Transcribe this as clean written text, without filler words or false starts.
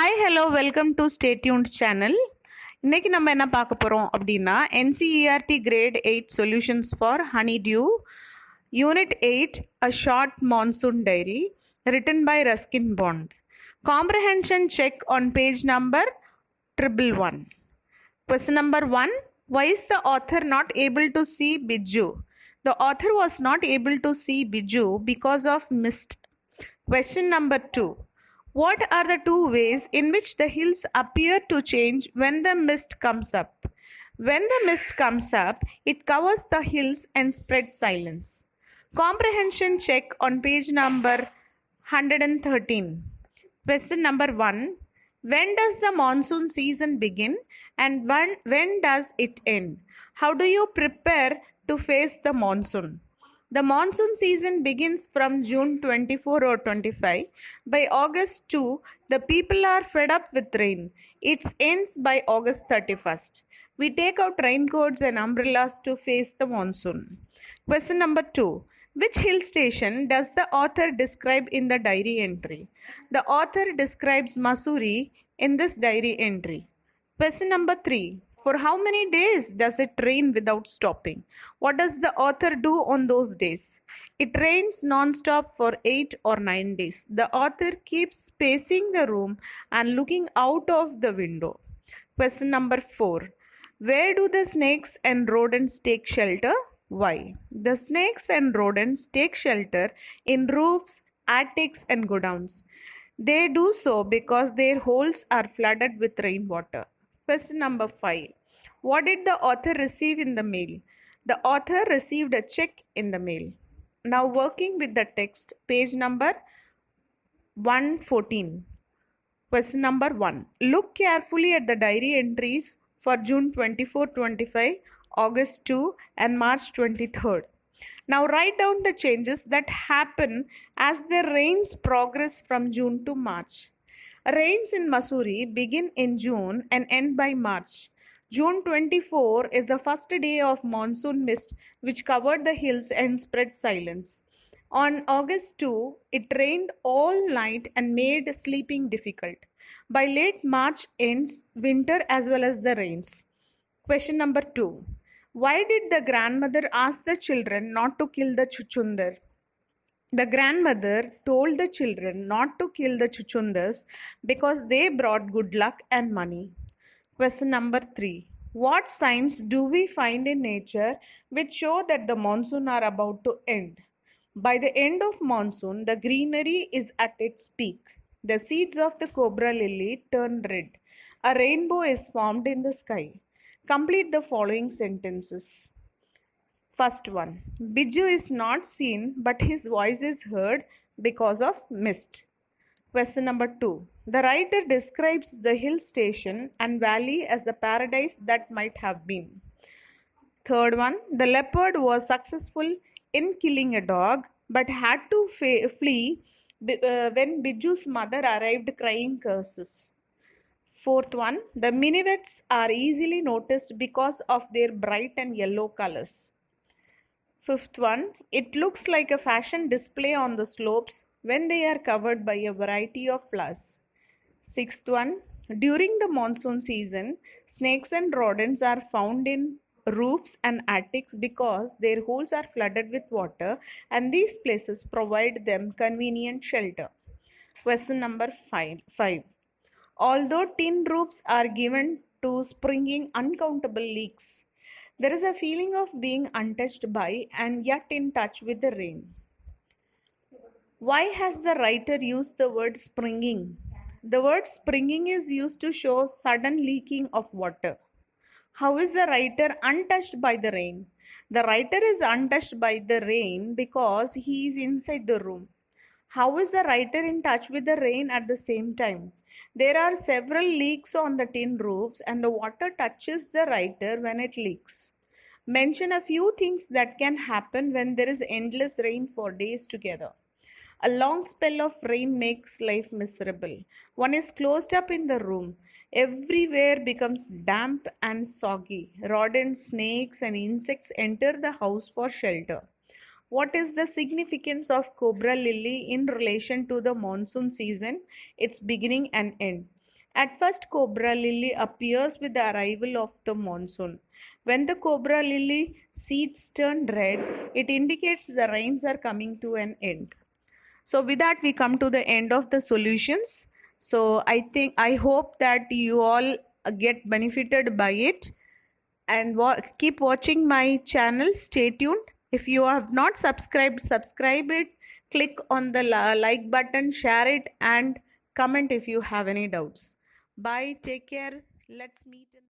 Hi hello welcome to stay tuned channel. இன்னைக்கு நம்ம என்ன பார்க்க போகிறோம் அப்படின்னா NCERT grade 8 solutions for honeydew unit 8 a short monsoon diary written by Ruskin Bond. Comprehension check on page number 111. Question number 1. Why is the author not able to see Biju? The author was not able to see Biju because of mist. Question number 2. What are the two ways in which the hills appear to change when the mist comes up? When the mist comes up, it covers the hills and spreads silence. Comprehension check on page number 113. Question number 1. When does the monsoon season begin and when does it end? How do you prepare to face the monsoon? The monsoon season begins from June 24 or 25. By August 2, the people are fed up with rain. It ends by August 31st. We take out raincoats and umbrellas to face the monsoon. Question number 2. Which hill station does the author describe in the diary entry? The author describes Mussoorie in this diary entry. Question number 3. For how many days does it rain without stopping? What does the author do on those days? It rains non-stop for 8 or 9 days. The author keeps pacing the room and looking out of the window. Question number 4. Where do the snakes and rodents take shelter? Why? The snakes and rodents take shelter in roofs, attics, and godowns. They do so because their holes are flooded with rainwater. Question number 5. What did the author receive in the mail? The author received a check in the mail. Now working with the text, page number 114. Question number 1. Look carefully at the diary entries for June 24, 25, August 2 and March 23rd. Now write down the changes that happen as the rains progress from June to March. Rains in Mussoorie begin in June and end by March. June 24 is the first day of monsoon mist which covered the hills and spread silence. On August 2, it rained all night and made sleeping difficult. By late March ends winter as well as the rains. Question number 2. Why did the grandmother ask the children not to kill the chuchundar? The grandmother told the children not to kill the chuchundars because they brought good luck and money. Question number 3. What signs do we find in nature which show that the monsoon are about to end? By the end of monsoon, the greenery is at its peak. The seeds of the cobra lily turn red. A rainbow is formed in the sky. Complete the following sentences. First one. Biju is not seen, but his voice is heard because of mist. Question number 2. The writer describes the hill station and valley as a paradise that might have been. Third one. The leopard was successful in killing a dog, but had to flee when Biju's mother arrived crying curses. Fourth one. The minivets are easily noticed because of their bright and yellow colors. Fifth one, it looks like a fashion display on the slopes when they are covered by a variety of flowers. Sixth one, during the monsoon season, snakes and rodents are found in roofs and attics because their holes are flooded with water and these places provide them convenient shelter. Question number 5. Although tin roofs are given to springing uncountable leaks, there is a feeling of being untouched by and yet in touch with the rain. Why has the writer used the word springing? The word springing is used to show sudden leaking of water. How is the writer untouched by the rain? The writer is untouched by the rain because he is inside the room. How is the writer in touch with the rain at the same time? There are several leaks on the tin roofs and the water touches the writer when it leaks. Mention a few things that can happen when there is endless rain for days together. A long spell of rain makes life miserable. One is closed up in the room. Everywhere becomes damp and soggy. Rodents, snakes, and insects enter the house for shelter. What is the significance of cobra lily in relation to the monsoon season, its beginning and end? At first, cobra lily appears with the arrival of the monsoon. When the cobra lily seeds turn red, it indicates the rains are coming to an end. So with that, we come to the end of the solutions. So I hope that you all get benefited by it, and keep watching my channel. Stay tuned. If you have not subscribed, subscribe it. Click on the like button, share it, and comment if you have any doubts. Bye. Take care. Let's meet in